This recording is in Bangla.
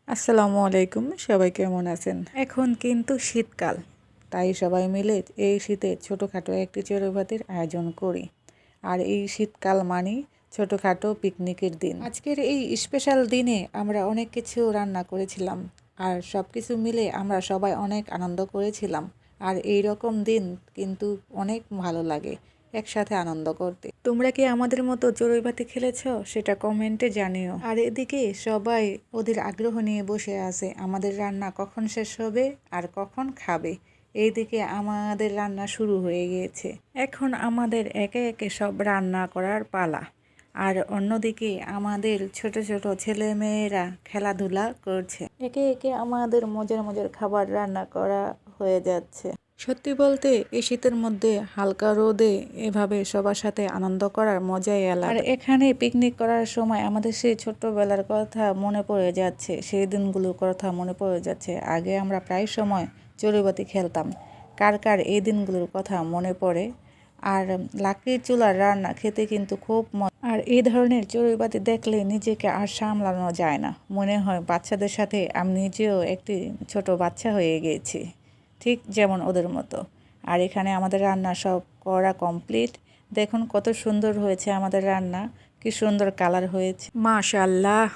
আসসালামু আলাইকুম, সবাই কেমন আছেন? এখন কিন্তু শীতকাল, তাই সবাই মিলে এই শীতে ছোটোখাটো একটি চড়ুইভাতির আয়োজন করি। আর এই শীতকাল মানেই ছোটোখাটো পিকনিকের দিন। আজকের এই স্পেশাল দিনে আমরা অনেক কিছু রান্না করেছিলাম, আর সব কিছু মিলে আমরা সবাই অনেক আনন্দ করেছিলাম। আর এই রকম দিন কিন্তু অনেক ভালো লাগে একসাথে আনন্দ করতে। তোমরা কি আমাদের মতো চড়ুইভাতি খেলেছো? সেটা কমেন্টে জানিও। আর এদিকে সবাই ওদের আগ্রহ নিয়ে বসে আছে আমাদের রান্না কখন শেষ হবে আর কখন খাবে। এইদিকে আমাদের রান্না শুরু হয়ে গিয়েছে। এখন আমাদের একে একে সব রান্না করার পালা। আর অন্যদিকে আমাদের ছোট ছোট ছেলে মেয়েরা খেলাধুলা করছে। একে একে আমাদের মজার মজার খাবার রান্না করা হয়ে যাচ্ছে। সত্যি বলতে এই শীতের মধ্যে হালকা রোদে এভাবে সবার সাথে আনন্দ করার মজাই আলাদা। আর এখানে পিকনিক করার সময় আমাদের সেই ছোট্টবেলার কথা মনে পড়ে যাচ্ছে, সেই দিনগুলোর কথা মনে পড়ে যাচ্ছে। আগে আমরা প্রায় সময় চড়ুইভাতি খেলতাম। কার কার এই দিনগুলোর কথা মনে পড়ে? আর লাকড়ির চুলার রান্না খেতে কিন্তু খুব আর এই ধরনের চড়ুইভাতি দেখলে নিজেকে আর সামলানো যায় না, মনে হয় বাচ্চাদের সাথে আমি নিজেও একটি ছোট বাচ্চা হয়ে গিয়েছি, ঠিক যেমন ওদের মতো। আর এখানে আমাদের রান্না সব করা কমপ্লিট। দেখুন কত সুন্দর হয়েছে আমাদের রান্না, কি সুন্দর কালার হয়েছে, মাশাআল্লাহ।